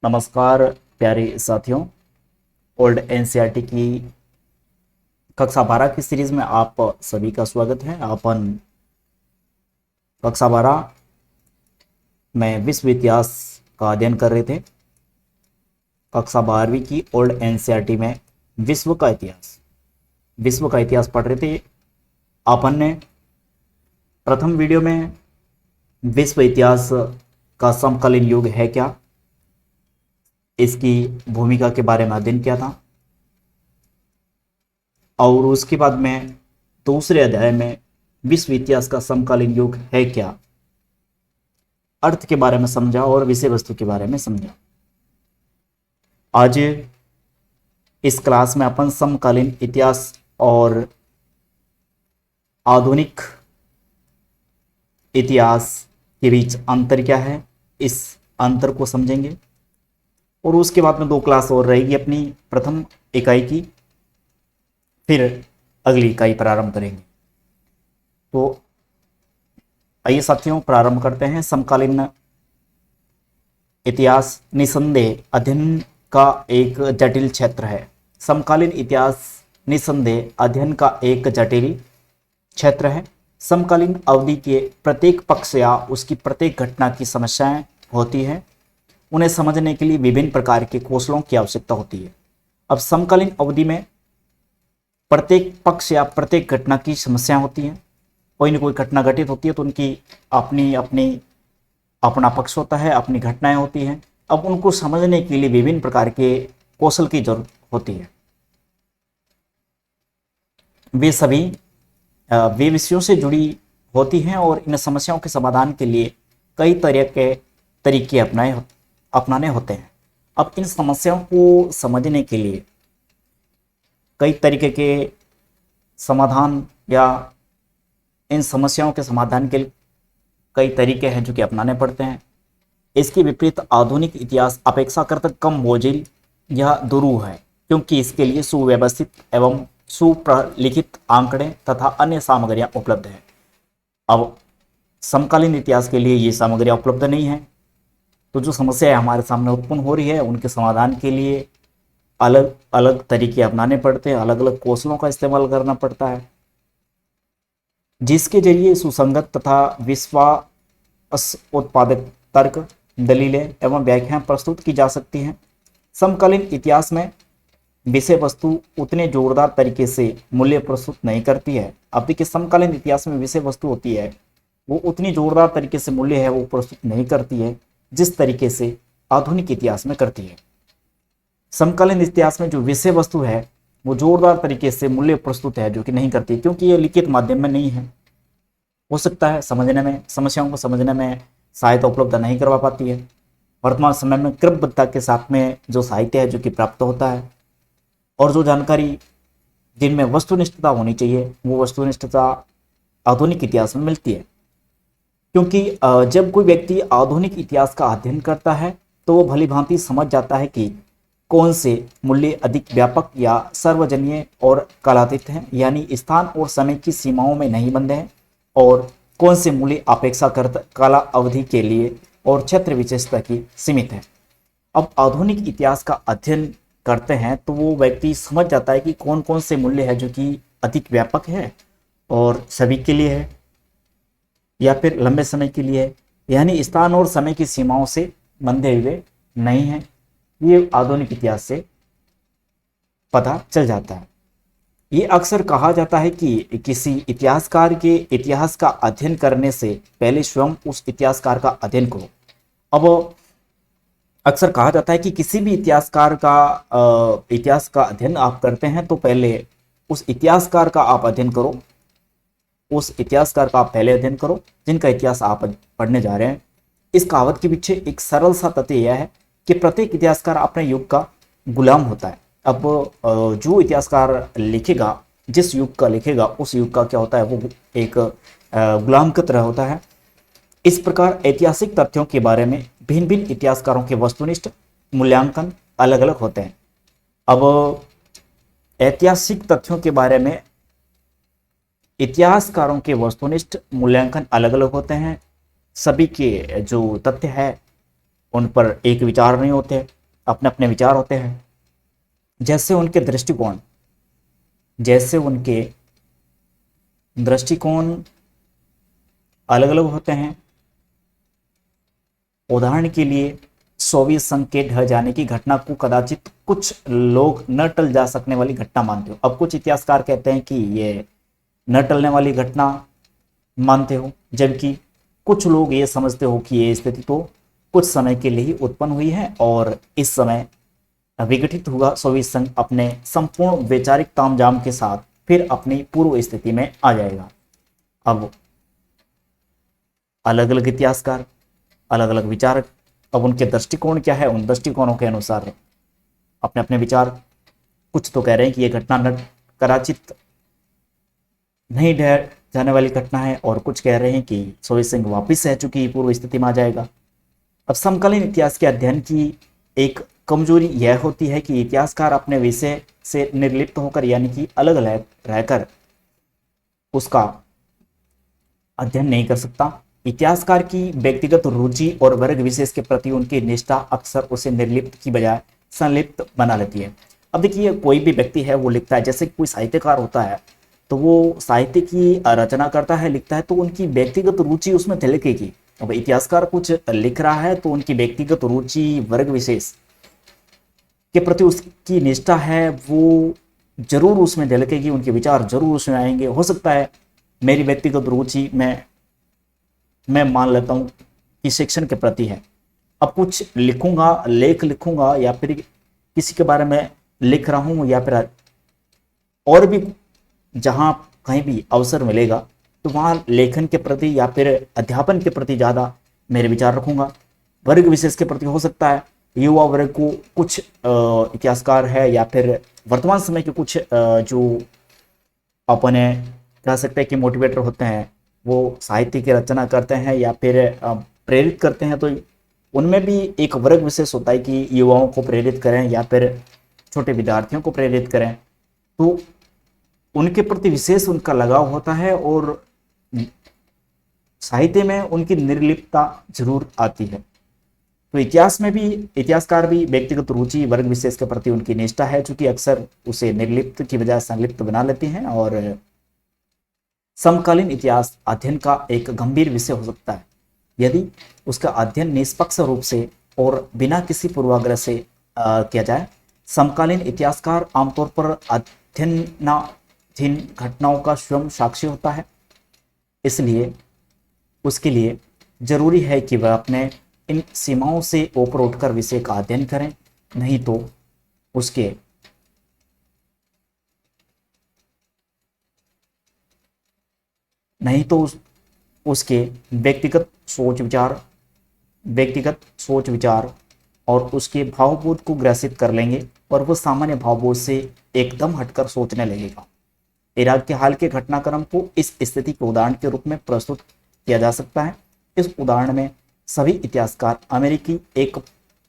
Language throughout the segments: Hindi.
नमस्कार प्यारे साथियों। ओल्ड एनसीईआरटी की कक्षा 12 की सीरीज में आप सभी का स्वागत है। अपन कक्षा 12 में विश्व इतिहास का अध्ययन कर रहे थे। कक्षा 12वीं की ओल्ड एनसीईआरटी में विश्व का इतिहास पढ़ रहे थे। अपन ने प्रथम वीडियो में विश्व इतिहास का समकालीन युग है क्या, इसकी भूमिका के बारे में अध्ययन किया था और उसके बाद में दूसरे अध्याय में विश्व इतिहास का समकालीन युग है क्या, अर्थ के बारे में समझा और विषय वस्तु के बारे में समझा। आज इस क्लास में अपन समकालीन इतिहास और आधुनिक इतिहास के बीच अंतर क्या है, इस अंतर को समझेंगे। और उसके बाद में 2 क्लास और रहेगी अपनी प्रथम इकाई की, फिर अगली इकाई प्रारंभ करेंगे। तो आइए साथियों प्रारंभ करते हैं। समकालीन इतिहास निसंदेह अध्ययन का एक जटिल क्षेत्र है। समकालीन इतिहास निसंदेह अध्ययन का एक जटिल क्षेत्र है। समकालीन अवधि के प्रत्येक पक्ष या उसकी प्रत्येक घटना की समस्याएं होती हैं। उन्हें समझने के लिए विभिन्न प्रकार के कौशलों की आवश्यकता होती है। अब समकालीन अवधि में प्रत्येक पक्ष या प्रत्येक घटना की समस्याएं होती हैं। कोई न कोई घटना घटित होती है तो उनकी अपना पक्ष होता है, अपनी घटनाएं होती हैं। अब उनको समझने के लिए विभिन्न प्रकार के कौशल की जरूरत होती है। वे विषयों से जुड़ी होती हैं और इन समस्याओं के समाधान के लिए कई तरह के तरीके अपनाने होते हैं। अब इन समस्याओं को समझने के लिए कई तरीके के समाधान या इन समस्याओं के समाधान के कई तरीके हैं जो कि अपनाने पड़ते हैं। इसके विपरीत आधुनिक इतिहास अपेक्षाकृत कम बोझिल या दुरूह है, क्योंकि इसके लिए सुव्यवस्थित एवं सुप्रलिखित आंकड़े तथा अन्य सामग्रियां उपलब्ध है। अब समकालीन इतिहास के लिए ये सामग्रियां उपलब्ध नहीं है, तो जो समस्याएं हमारे सामने उत्पन्न हो रही है उनके समाधान के लिए अलग अलग तरीके अपनाने पड़ते हैं, अलग अलग कौशलों का इस्तेमाल करना पड़ता है, जिसके जरिए सुसंगत तथा विश्वास उत्पादक तर्क, दलीलें एवं व्याख्याएं प्रस्तुत की जा सकती हैं। समकालीन इतिहास में विषय वस्तु उतने जोरदार तरीके से मूल्य प्रस्तुत नहीं करती है। अब देखिए, समकालीन इतिहास में विषय वस्तु होती है वो उतनी जोरदार तरीके से मूल्य है वो प्रस्तुत नहीं करती है जिस तरीके से आधुनिक इतिहास में करती है। समकालीन इतिहास में जो विषय वस्तु है वो जोरदार तरीके से मूल्य प्रस्तुत है जो कि नहीं करती, क्योंकि ये लिखित माध्यम में नहीं है। हो सकता है समझने में, समस्याओं को समझने में सहायता उपलब्ध नहीं करवा पाती है। वर्तमान समय में क्रमबद्धता के साथ में जो साहित्य है जो कि प्राप्त होता है और जो जानकारी जिनमें वस्तुनिष्ठता होनी चाहिए वो वस्तुनिष्ठता आधुनिक इतिहास में मिलती है। क्योंकि जब कोई व्यक्ति आधुनिक इतिहास का अध्ययन करता है तो वो भली भांति समझ जाता है कि कौन से मूल्य अधिक व्यापक या सर्वजनीय और कालातीत हैं, यानी स्थान और समय की सीमाओं में नहीं बंधे हैं, और कौन से मूल्य अपेक्षाकृत काला अवधि के लिए और क्षेत्र विशेषता की सीमित है। अब आधुनिक इतिहास का अध्ययन करते हैं तो वो व्यक्ति समझ जाता है कि कौन कौन से मूल्य है जो कि अधिक व्यापक है और सभी के लिए है या फिर लंबे समय के लिए है, यानी स्थान और समय की सीमाओं से बंधे हुए नहीं है। ये आधुनिक इतिहास से पता चल जाता है। ये अक्सर कहा जाता है कि किसी इतिहासकार के इतिहास का अध्ययन करने से पहले स्वयं उस इतिहासकार का अध्ययन करो। अब अक्सर कहा जाता है कि किसी भी इतिहासकार का इतिहास का अध्ययन आप करते हैं तो पहले उस इतिहासकार का आप अध्ययन करो, उस इतिहासकार का आप पहले अध्ययन करो जिनका इतिहास आप पढ़ने जा रहे हैं। इस कहावत के पीछे एक सरल सा तथ्य यह है कि प्रत्येक इतिहासकार अपने युग का गुलाम होता है। अब जो इतिहासकार लिखेगा, जिस युग का लिखेगा उस युग का क्या होता है, वो एक गुलाम की तरह होता है। इस प्रकार ऐतिहासिक तथ्यों के बारे में भिन्न भिन्न इतिहासकारों के वस्तुनिष्ठ मूल्यांकन अलग अलग होते हैं। अब ऐतिहासिक तथ्यों के बारे में इतिहासकारों के वस्तुनिष्ठ मूल्यांकन अलग अलग होते हैं। सभी के जो तथ्य है उन पर एक विचार नहीं होते, अपने अपने विचार होते हैं। जैसे उनके दृष्टिकोण अलग अलग होते हैं। उदाहरण के लिए सोवियत संघ के ढह जाने की घटना को कदाचित कुछ लोग न टल जा सकने वाली घटना मानते हो। अब कुछ इतिहासकार कहते हैं कि ये न टलने वाली घटना मानते हो, जबकि कुछ लोग ये समझते हो कि ये स्थिति तो कुछ समय के लिए ही उत्पन्न हुई है और इस समय विघटित हुआ सोवियत संघ अपने संपूर्ण वैचारिक तामझाम के साथ फिर अपनी पूर्व स्थिति में आ जाएगा। अब अलग अलग इतिहासकार, अलग अलग विचारक, अब उनके दृष्टिकोण क्या है, उन दृष्टिकोणों के अनुसार अपने अपने विचार। कुछ तो कह रहे हैं कि यह घटना कदाचित नहीं ढह जाने वाली घटना है और कुछ कह रहे हैं कि सोवियत संघ वापिस रह चुकी पूर्व स्थिति में आ जाएगा। अब समकालीन इतिहास के अध्ययन की एक कमजोरी यह होती है कि इतिहासकार अपने विषय से निर्लिप्त होकर यानी कि अलग अलग रहकर उसका अध्ययन नहीं कर सकता। इतिहासकार की व्यक्तिगत रुचि और वर्ग विशेष के प्रति उनकी निष्ठा अक्सर उसे निर्लिप्त की बजाय संलिप्त बना लेती है। अब देखिए, कोई भी व्यक्ति है वो लिखता है, जैसे कोई साहित्यकार होता है तो वो साहित्य की रचना करता है, लिखता है, तो उनकी व्यक्तिगत रुचि उसमें झलकेगी। अब इतिहासकार कुछ लिख रहा है तो उनकी व्यक्तिगत रुचि, वर्ग विशेष के प्रति उसकी निष्ठा है वो जरूर उसमें झलकेगी, उनके विचार जरूर उसमें आएंगे। हो सकता है मेरी व्यक्तिगत रुचि मैं मान लेता हूँ कि शिक्षण के प्रति है। अब कुछ लिखूंगा, लेख लिखूंगा या फिर किसी के बारे में लिख रहा हूँ या फिर और भी जहाँ कहीं भी अवसर मिलेगा तो वहाँ लेखन के प्रति या फिर अध्यापन के प्रति ज़्यादा मेरे विचार रखूंगा। वर्ग विशेष के प्रति हो सकता है युवा वर्ग को कुछ इतिहासकार है या फिर वर्तमान समय के कुछ जो अपने कह सकते हैं कि मोटिवेटर होते हैं, वो साहित्य की रचना करते हैं या फिर प्रेरित करते हैं, तो उनमें भी एक वर्ग विशेष होता है कि युवाओं को प्रेरित करें या फिर छोटे विद्यार्थियों को प्रेरित करें। तो उनके प्रति विशेष उनका लगाव होता है और साहित्य में उनकी निर्लिप्तता जरूर आती है। तो इतिहास में भी इतिहासकार भी व्यक्तिगत रुचि, वर्ग विशेष के प्रति उनकी निष्ठा है, चूंकि अक्सर उसे निर्लिप्त की बजाय संलिप्त बना लेती हैं और समकालीन इतिहास अध्ययन का एक गंभीर विषय हो सकता है यदि उसका अध्ययन निष्पक्ष रूप से और बिना किसी पूर्वाग्रह से किया जाए। समकालीन इतिहासकार आमतौर पर अध्ययनाधीन घटनाओं का स्वयं साक्षी होता है, इसलिए उसके लिए जरूरी है कि वह अपने इन सीमाओं से ऊपर उठकर विषय का अध्ययन करें, नहीं तो उसके व्यक्तिगत सोच विचार और उसके भावबोध को ग्रसित कर लेंगे और वह सामान्य भावबोध से एकदम हटकर सोचने लगेगा। इराक के हाल के घटनाक्रम को इस स्थिति के उदाहरण के रूप में प्रस्तुत किया जा सकता है। इस उदाहरण में सभी इतिहासकार अमेरिकी एक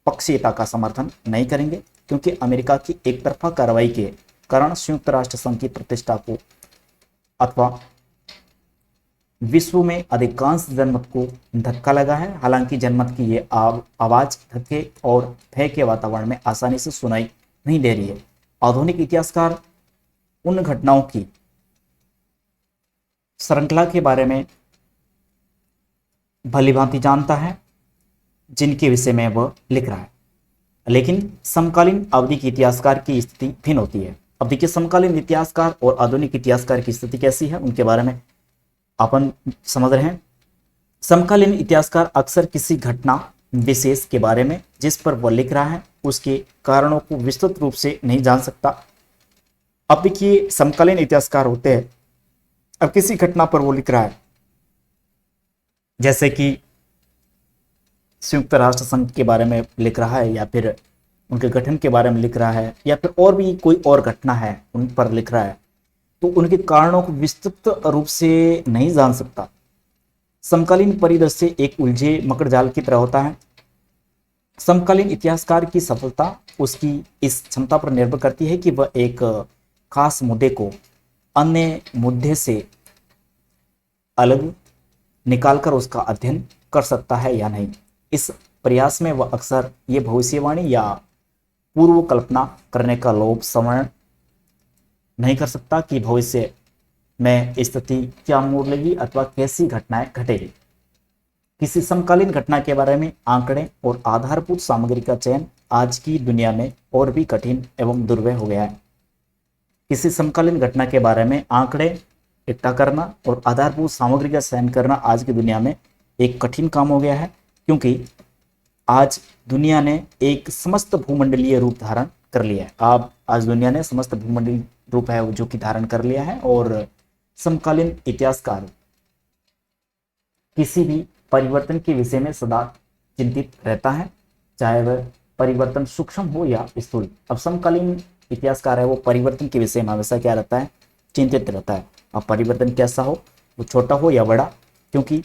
पक्षीयता का समर्थन नहीं करेंगे, क्योंकि अमेरिका की एक तरफा कार्रवाई के कारण संयुक्त राष्ट्र संघ की प्रतिष्ठा को अथवा विश्व में अधिकांश जनमत को धक्का लगा है। हालांकि जनमत की ये आवाज धक्के और भय के वातावरण में आसानी से सुनाई नहीं दे रही है। आधुनिक इतिहासकार उन घटनाओं की श्रृंखला के बारे में भली भांति जानता है जिनके विषय में वह लिख रहा है, लेकिन समकालीन अवधि के इतिहासकार की स्थिति भिन्न होती है। अब देखिए, समकालीन इतिहासकार और आधुनिक इतिहासकार की स्थिति कैसी है उनके बारे में अपन समझ रहे हैं। समकालीन इतिहासकार अक्सर किसी घटना विशेष के बारे में जिस पर वह लिख रहा है उसके कारणों को विस्तृत रूप से नहीं जान सकता। अब देखिए, समकालीन इतिहासकार होते हैं, अब किसी घटना पर वो लिख रहा है, जैसे कि संयुक्त राष्ट्र संघ के बारे में लिख रहा है या फिर उनके गठन के बारे में लिख रहा है या फिर और भी कोई और घटना है उन पर लिख रहा है, तो उनके कारणों को विस्तृत रूप से नहीं जान सकता। समकालीन परिदृश्य एक उलझे मकड़जाल की तरह होता है। समकालीन इतिहासकार की सफलता उसकी इस क्षमता पर निर्भर करती है कि वह एक खास मुद्दे को अन्य मुद्दे से अलग निकालकर उसका अध्ययन कर सकता है या नहीं। इस प्रयास में वह अक्सर ये भविष्यवाणी या पूर्व कल्पना करने का लोभ समरण नहीं कर सकता कि भविष्य में स्थिति क्या मोड़ लेगी अथवा कैसी घटनाएं घटेगी। किसी समकालीन घटना के बारे में आंकड़े और आधारभूत सामग्री का चयन आज की दुनिया में और भी कठिन एवं दुर्लभ हो गया है। किसी समकालीन घटना के बारे में आंकड़े इकट्ठा करना और आधारभूत सामग्री का चयन करना आज की दुनिया में एक कठिन काम हो गया है, क्योंकि आज दुनिया ने एक समस्त भूमंडलीय रूप धारण कर लिया है। आज दुनिया ने समस्त भूमंडलीय रूप है जो कि धारण कर लिया है, और समकालीन इतिहासकार किसी भी परिवर्तन के विषय में सदा चिंतित रहता है, चाहे वह परिवर्तन सूक्ष्म हो या स्थूल। अब समकालीन इतिहासकार है वो परिवर्तन के विषय में हमेशा क्या रहता है, चिंतित रहता है। अब परिवर्तन कैसा हो, वो छोटा हो या बड़ा, क्योंकि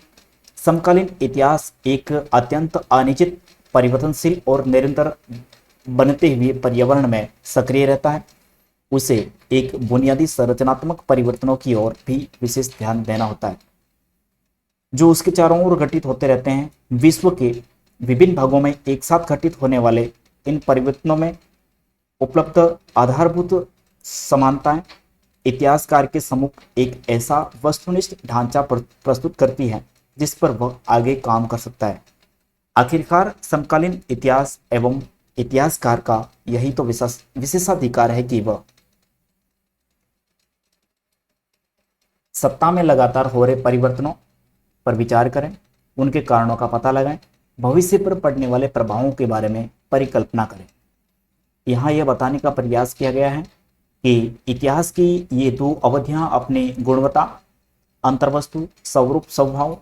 समकालीन इतिहास एक अत्यंत अनिश्चित, परिवर्तनशील और निरंतर बनते हुए पर्यावरण में सक्रिय रहता है। उसे एक बुनियादी संरचनात्मक परिवर्तनों की ओर भी विशेष ध्यान देना होता है, जो उसके चारों ओर घटित होते रहते हैं। विश्व के विभिन्न भागों में एक साथ घटित होने वाले इन परिवर्तनों में उपलब्ध आधारभूत समानताएं इतिहासकार के सम्मुख एक ऐसा वस्तुनिष्ठ ढांचा प्रस्तुत करती है जिस पर वह आगे काम कर सकता है। आखिरकार समकालीन इतिहास एवं इतिहासकार का यही तो विशेषाधिकार है कि वह सत्ता में लगातार हो रहे परिवर्तनों पर विचार करें, उनके कारणों का पता लगाएं, भविष्य पर पड़ने वाले प्रभावों के बारे में परिकल्पना करें। यहाँ यह बताने का प्रयास किया गया है कि इतिहास की ये दो अवधियां अपनी गुणवत्ता, अंतर्वस्तु, स्वरूप, स्वभाव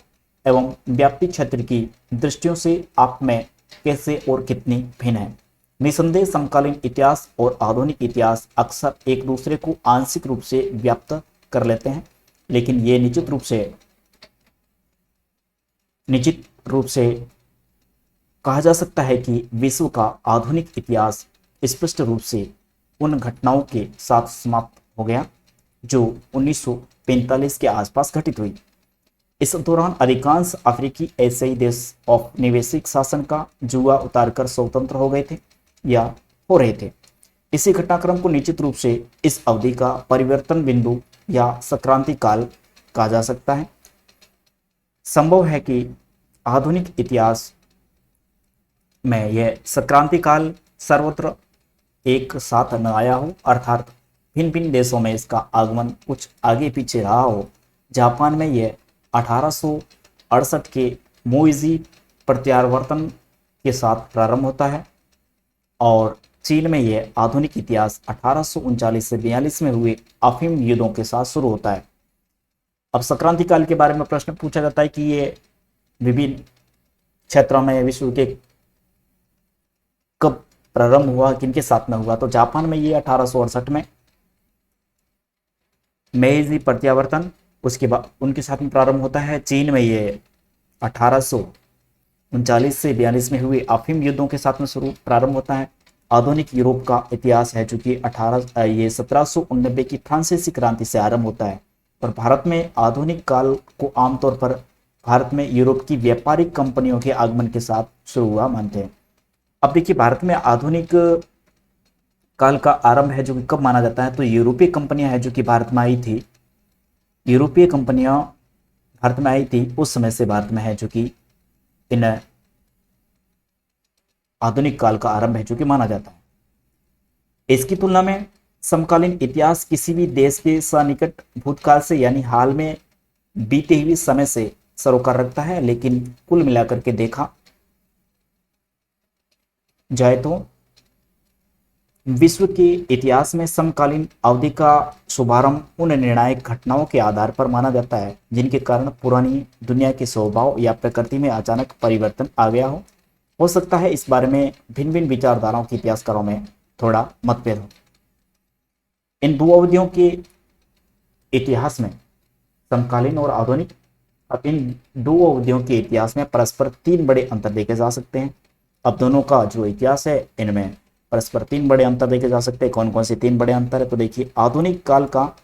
एवं व्याप्ति क्षेत्र की दृष्टियों से आप में कैसे और कितनी भिन्न है। निसंदेह समकालीन इतिहास और आधुनिक इतिहास अक्सर एक दूसरे को आंशिक रूप से व्याप्त कर लेते हैं, लेकिन ये निश्चित रूप से कहा जा सकता है कि विश्व का आधुनिक इतिहास स्पष्ट रूप से उन घटनाओं के साथ समाप्त हो गया जो 1945 के आसपास घटित हुई। इस दौरान अधिकांश अफ्रीकी एशियाई देश औपनिवेशिक शासन का जुआ उतारकर स्वतंत्र हो गए थे या हो रहे थे। इसी घटनाक्रम को निश्चित रूप से इस अवधि का परिवर्तन बिंदु या संक्रांति काल कहा जा सकता है। संभव है कि आधुनिक इतिहास में यह संक्रांति काल सर्वत्र एक साथ न आया हो, अर्थात भिन्न भिन्न देशों में इसका आगमन कुछ आगे पीछे रहा हो। जापान में यह 1868 के मोइजी प्रत्यावर्तन के साथ प्रारंभ होता है, और चीन में यह आधुनिक इतिहास 1839 से 42 में हुए अफीम युद्धों के साथ शुरू होता है। अब संक्रांति काल के बारे में प्रश्न पूछा जाता है कि ये विभिन्न क्षेत्रों में विश्व के कब प्रारंभ हुआ, किनके साथ में हुआ। तो जापान में ये 1868 में मेइजी प्रत्यावर्तन, उसके बाद उनके साथ में प्रारंभ होता है। चीन में ये 1839 से 42 में हुए अफीम युद्धों के साथ में शुरू प्रारंभ होता है। आधुनिक यूरोप का इतिहास है जो कि 1789 की फ्रांसीसी क्रांति से आरंभ होता है, और भारत में आधुनिक काल को आमतौर पर भारत में यूरोप की व्यापारिक कंपनियों के आगमन के साथ शुरू हुआ मानते हैं। अब देखिए, भारत में आधुनिक काल का आरंभ है जो कि कब माना जाता है, तो यूरोपीय कंपनियां हैं जो कि भारत में आई थी। यूरोपीय कंपनियां भारत में आई थी उस समय से भारत में है जो कि इन आधुनिक काल का आरंभ है जो कि माना जाता है। इसकी तुलना में समकालीन इतिहास किसी भी देश के सन्निकट भूतकाल से यानी हाल में बीते हुए समय से सरोकार रखता है, लेकिन कुल मिलाकर के देखा जाए तो विश्व के इतिहास में समकालीन अवधि का शुभारंभ उन निर्णायक घटनाओं के आधार पर माना जाता है जिनके कारण पुरानी दुनिया के स्वभाव या प्रकृति में अचानक परिवर्तन आ गया हो सकता है इस बारे में भिन्न भिन्न विचारधाराओं के इतिहासकारों में थोड़ा मतभेद हो। इन दो अवधियों के इतिहास में, समकालीन और आधुनिक, अब इन दो अवधियों के इतिहास में परस्पर तीन बड़े अंतर देखे जा सकते हैं। अब दोनों का जो इतिहास है इनमें परस्पर तीन बड़े अंतर देखे जा सकते हैं। कौन कौन से तीन बड़े अंतर है, तो देखिए, आधुनिक काल का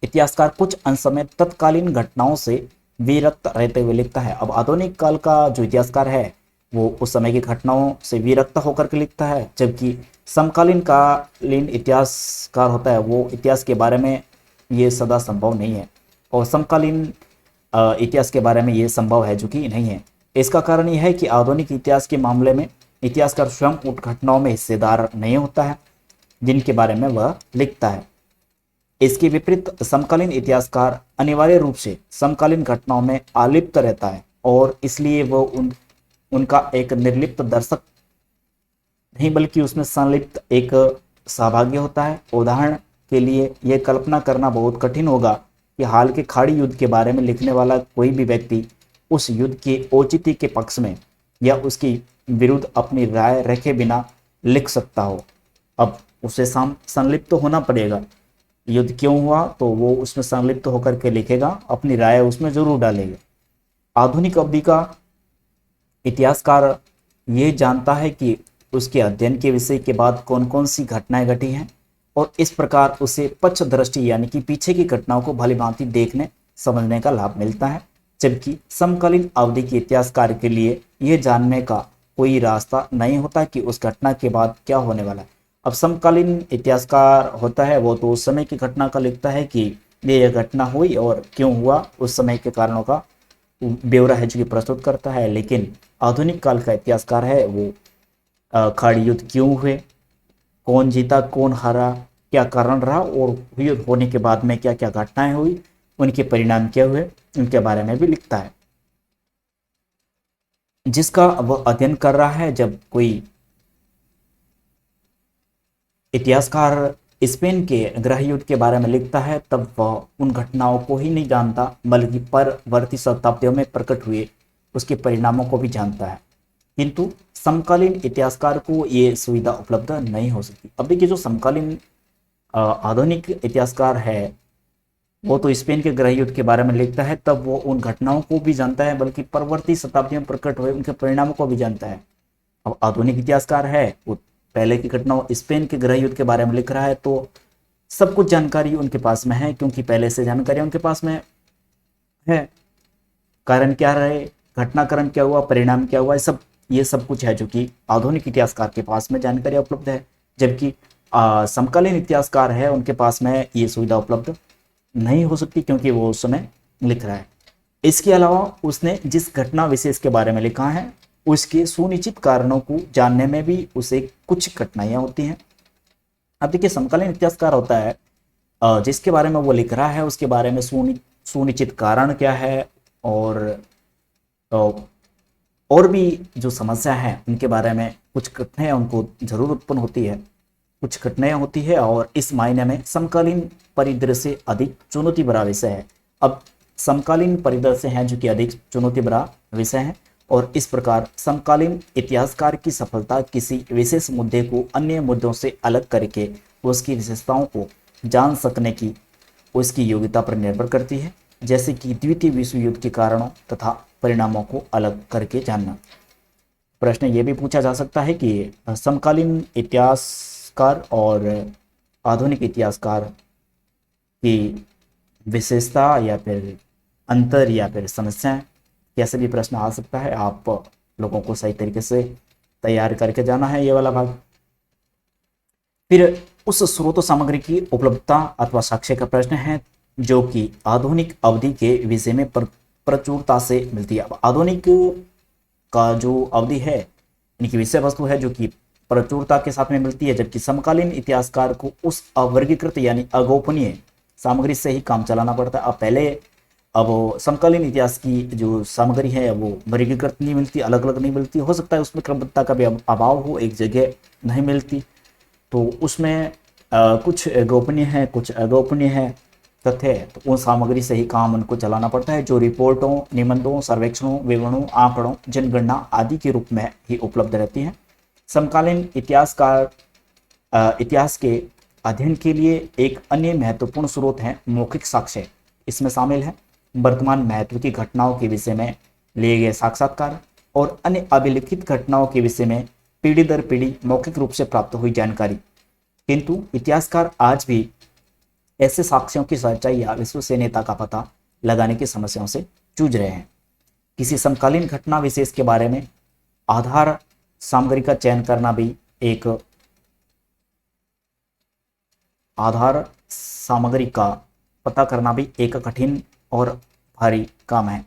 इतिहासकार कुछ अंश में तत्कालीन घटनाओं से विरक्त रहते हुए लिखता है। अब आधुनिक काल का जो इतिहासकार है वो उस समय की घटनाओं से विरक्त होकर के लिखता है, जबकि समकालीन इतिहासकार होता है वो इतिहास के बारे में ये सदा संभव नहीं है, और समकालीन इतिहास के बारे में ये संभव है जो कि नहीं है। इसका कारण यह है कि आधुनिक इतिहास के मामले में इतिहासकार स्वयं उन घटनाओं में हिस्सेदार नहीं होता है जिनके बारे में वह लिखता है। इसके विपरीत समकालीन इतिहासकार अनिवार्य रूप से समकालीन घटनाओं में आलिप्त रहता है, और इसलिए वह उनका एक निर्लिप्त दर्शक नहीं बल्कि उसमें संलिप्त एक सहभागी होता है। उदाहरण के लिए यह कल्पना करना बहुत कठिन होगा कि हाल के खाड़ी युद्ध के बारे में लिखने वाला कोई भी व्यक्ति उस युद्ध के औचित्य के पक्ष में या उसके विरुद्ध अपनी राय रखे बिना लिख सकता हो। अब उसे संलिप्त तो होना पड़ेगा, युद्ध क्यों हुआ तो वो उसमें संलिप्त होकर के लिखेगा, अपनी राय उसमें जरूर डालेगा। आधुनिक अवधि का इतिहासकार ये जानता है कि उसके अध्ययन के विषय के बाद कौन कौन सी घटनाएं घटी हैं, और इस प्रकार उसे पक्ष दृष्टि यानी कि पीछे की घटनाओं को भली भांति देखने समझने का लाभ मिलता है, जबकि समकालीन अवधि के इतिहासकार के लिए यह जानने का कोई रास्ता नहीं होता कि उस घटना के बाद क्या होने वाला है। अब समकालीन इतिहासकार होता है वो तो उस समय की घटना का लिखता है कि यह घटना हुई और क्यों हुआ, उस समय के कारणों का ब्यौरा है जो कि प्रस्तुत करता है। लेकिन आधुनिक काल का इतिहासकार है वो खाड़ी युद्ध क्यों हुए, कौन जीता कौन हारा, क्या कारण रहा, और युद्ध होने के बाद में क्या क्या घटनाएं हुई, उनके परिणाम क्या हुए, उनके बारे में भी लिखता है। जिसका वह अध्ययन कर रहा है, जब कोई इतिहासकार स्पेन के गृह युद्ध के बारे में लिखता है तब वह उन घटनाओं को ही नहीं जानता बल्कि परवर्ती शताब्दियों में प्रकट हुए उसके परिणामों को भी जानता है, किंतु समकालीन इतिहासकार को ये सुविधा उपलब्ध नहीं हो सकती। अब देखिए जो समकालीन आधुनिक इतिहासकार है वो तो स्पेन के गृह युद्ध के बारे में लिखता है, तब वो उन घटनाओं को भी जानता है बल्कि परवर्ती शताब्दियों में प्रकट हुए उनके परिणामों को भी जानता है। अब आधुनिक इतिहासकार है वो पहले की घटनाओं स्पेन के गृह युद्ध के बारे में लिख रहा है, तो सब कुछ जानकारी उनके पास में है, क्योंकि पहले से जानकारी उनके पास में है। कारण क्या रहे, घटनाक्रम क्या हुआ, परिणाम क्या हुआ, ये सब कुछ है जो कि आधुनिक इतिहासकार के पास में जानकारी उपलब्ध है, जबकि समकालीन इतिहासकार है उनके पास में ये सुविधा उपलब्ध नहीं हो सकती, क्योंकि वो उस समय लिख रहा है। इसके अलावा उसने जिस घटना विशेष के बारे में लिखा है उसके सुनिश्चित कारणों को जानने में भी उसे कुछ कठिनाइयां होती हैं। अब देखिए समकालीन इतिहासकार होता है जिसके बारे में वो लिख रहा है उसके बारे में सुनिश्चित कारण क्या है, और भी जो समस्या है उनके बारे में कुछ कठिनाइयां उनको जरूर उत्पन्न होती है, कुछ कठिनाइयां होती है, और इस मायने में समकालीन परिदृश्य से अधिक चुनौती भरा विषय है। अब समकालीन परिदृश्य हैं जो कि अधिक चुनौती भरा विषय है, और इस प्रकार समकालीन इतिहासकार की सफलता किसी विशेष मुद्दे को अन्य मुद्दों से अलग करके उसकी विशेषताओं को जान सकने की उसकी योग्यता पर निर्भर करती है, जैसे कि द्वितीय विश्व युद्ध के कारणों तथा परिणामों को अलग करके जानना। प्रश्न ये भी पूछा जा सकता है कि समकालीन इतिहासकार और आधुनिक इतिहासकार की विशेषता या फिर अंतर या फिर समस्याएं, कैसे भी प्रश्न आ सकता है। आप लोगों को सही तरीके से तैयार करके जाना है ये वाला भाग। फिर उस स्रोत सामग्री की उपलब्धता अथवा साक्ष्य का प्रश्न है जो कि आधुनिक अवधि के विषय में प्रचुरता से मिलती है। अब आधुनिक का जो अवधि है इनकी विषय वस्तु है जो कि प्रचुरता के साथ में मिलती है, जबकि समकालीन इतिहासकार को उस अवर्गीकृत यानी अगोपनीय सामग्री से ही काम चलाना पड़ता है। अब समकालीन इतिहास की जो सामग्री है वो वर्गीकृत नहीं मिलती, अलग अलग नहीं मिलती, हो सकता है उसमें क्रमबद्धता का भी अभाव हो, एक जगह नहीं मिलती, तो उसमें कुछ गोपनीय है कुछ अगोपनीय है तथ्य, तो उन सामग्री से ही काम उनको चलाना पड़ता है जो रिपोर्टों, निबंधों, सर्वेक्षणों, विवरणों, आंकड़ों, जनगणना आदि के रूप में ही उपलब्ध रहती हैं। समकालीन इतिहासकार इतिहास के अध्ययन के लिए एक अन्य महत्वपूर्ण स्रोत है मौखिक साक्ष्य। इसमें शामिल है वर्तमान महत्व की घटनाओं के विषय में लिए गए साक्षात्कार और अन्य अभिलिखित घटनाओं के विषय में पीढ़ी दर पीढ़ी मौखिक रूप से प्राप्त हुई जानकारी। किंतु इतिहासकार आज भी ऐसे साक्ष्यों की सच्चाई या विश्वसनीयता का पता लगाने की समस्याओं से जूझ रहे हैं। किसी समकालीन घटना विशेष के बारे में आधार सामग्री का चयन करना भी एक आधार सामग्री का पता करना भी एक कठिन और भारी काम है।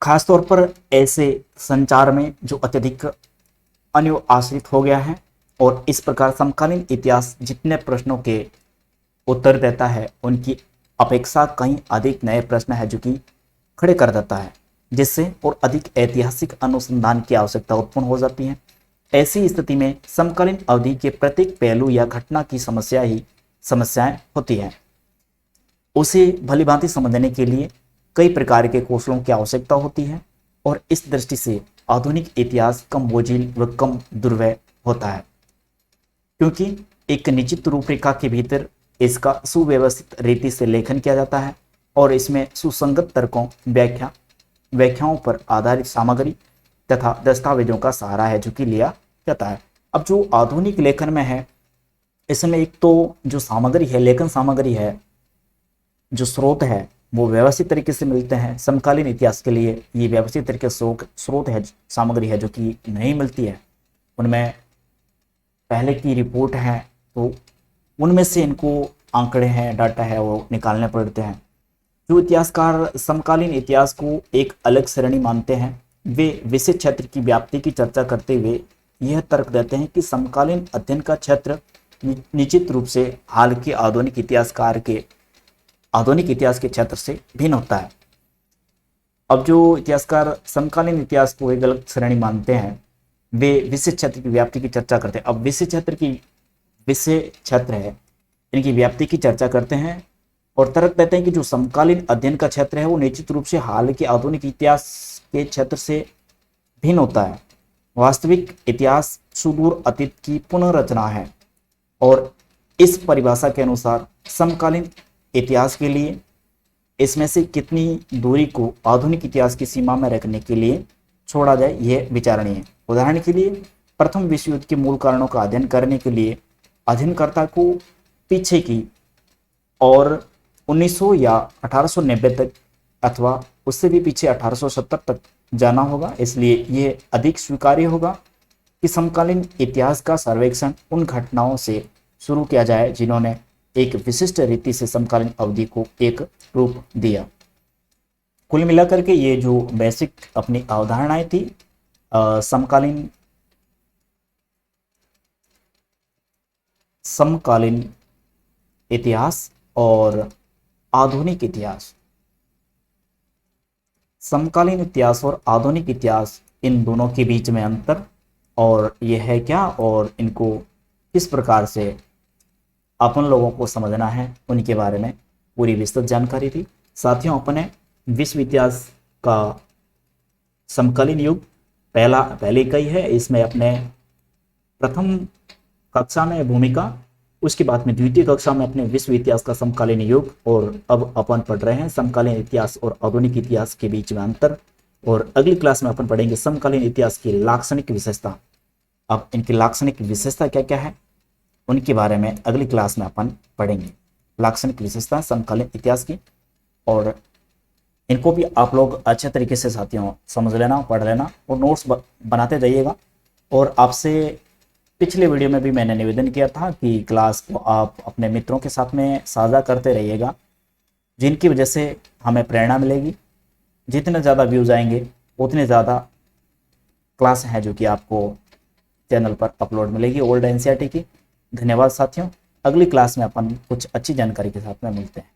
खासतौर पर ऐसे संचार में जो अत्यधिक अन्य आश्रित हो गया है और इस प्रकार समकालीन इतिहास जितने प्रश्नों के उत्तर देता है उनकी अपेक्षा कहीं अधिक नए प्रश्न है जो कि खड़े कर देता है, जिससे और अधिक ऐतिहासिक अनुसंधान की आवश्यकता उत्पन्न हो जाती है। ऐसी स्थिति में समकालीन अवधि के प्रत्येक पहलू या घटना की समस्याएं होती हैं। उसे भलीभांति समझने के लिए कई प्रकार के कौशलों की आवश्यकता होती है और इस दृष्टि से आधुनिक इतिहास कम बोझिल व कम दुर्व्यय होता है, क्योंकि एक निश्चित रूपरेखा के भीतर इसका सुव्यवस्थित रीति से लेखन किया जाता है और इसमें सुसंगत तर्कों, व्याख्याओं पर आधारित सामग्री तथा दस्तावेजों का सहारा है जो कि लिया जाता है। अब जो आधुनिक लेखन में है, इसमें एक तो जो सामग्री है, लेखन सामग्री है, जो स्रोत है वो व्यवस्थित तरीके से मिलते हैं। समकालीन इतिहास के लिए ये व्यवस्थित तरीके से स्रोत है, सामग्री है जो कि नहीं मिलती है। उनमें पहले की रिपोर्ट है तो उनमें से इनको आंकड़े हैं, डाटा है, वो निकालने पड़ते हैं। जो इतिहासकार समकालीन इतिहास को एक अलग श्रेणी मानते हैं, वे विशेष क्षेत्र की व्याप्ति की चर्चा करते हुए यह तर्क देते हैं कि समकालीन अध्ययन का क्षेत्र निश्चित रूप से हाल के आधुनिक इतिहास के क्षेत्र से भिन्न होता है। अब जो इतिहासकार समकालीन इतिहास को एक अलग श्रेणी मानते हैं, वे विशेष क्षेत्र की व्याप्ति की चर्चा करते हैं। अब विशेष क्षेत्र है, इनकी व्याप्ति की चर्चा करते हैं और तर्क देते हैं कि जो समकालीन अध्ययन का क्षेत्र है वो निश्चित रूप से हाल के आधुनिक इतिहास के क्षेत्र से भिन्न होता है। वास्तविक इतिहास सुदूर अतीत की पुनर्रचना है और इस परिभाषा के अनुसार समकालीन इतिहास के लिए इसमें से कितनी दूरी को आधुनिक इतिहास की सीमा में रखने के लिए छोड़ा जाए, यह विचारणीय है। उदाहरण के लिए प्रथम विश्व युद्ध के मूल कारणों का अध्ययन करने के लिए अध्ययनकर्ता को पीछे की और 1900 या 1890 तक अथवा उससे भी पीछे 1870 तक जाना होगा। इसलिए यह अधिक स्वीकार्य होगा कि समकालीन इतिहास का सर्वेक्षण उन घटनाओं से शुरू किया जाए जिन्होंने एक विशिष्ट रीति से समकालीन अवधि को एक रूप दिया। कुल मिलाकर के ये जो बेसिक अपनी अवधारणाएं थी समकालीन इतिहास और आधुनिक इतिहास, समकालीन इतिहास और आधुनिक इतिहास, इन दोनों के बीच में अंतर और यह है क्या और इनको किस प्रकार से अपन लोगों को समझना है, उनके बारे में पूरी विस्तृत जानकारी थी। साथियों, अपने विश्व इतिहास का समकालीन युग पहली इकाई है। इसमें अपने प्रथम कक्षा में भूमिका, उसके बाद में द्वितीय कक्षा में अपने विश्व इतिहास का समकालीन युग और अब अपन पढ़ रहे हैं समकालीन इतिहास और आधुनिक इतिहास के बीच में अंतर। और अगली क्लास में अपन पढ़ेंगे समकालीन इतिहास की लाक्षणिक विशेषता। अब इनकी लाक्षणिक विशेषता क्या क्या है उनके बारे में अगली क्लास में अपन पढ़ेंगे, लाक्षणिक विशेषता समकालीन इतिहास की। और इनको भी आप लोग अच्छे तरीके से साथियों समझ लेना, पढ़ लेना और नोट्स बनाते जाइएगा। और आपसे पिछले वीडियो में भी मैंने निवेदन किया था कि क्लास को आप अपने मित्रों के साथ में साझा करते रहिएगा, जिनकी वजह से हमें प्रेरणा मिलेगी। जितने ज़्यादा व्यूज़ आएंगे उतने ज़्यादा क्लास हैं जो कि आपको चैनल पर अपलोड मिलेगी ओल्ड एनसीईआरटी की। धन्यवाद साथियों, अगली क्लास में अपन कुछ अच्छी जानकारी के साथ में मिलते हैं।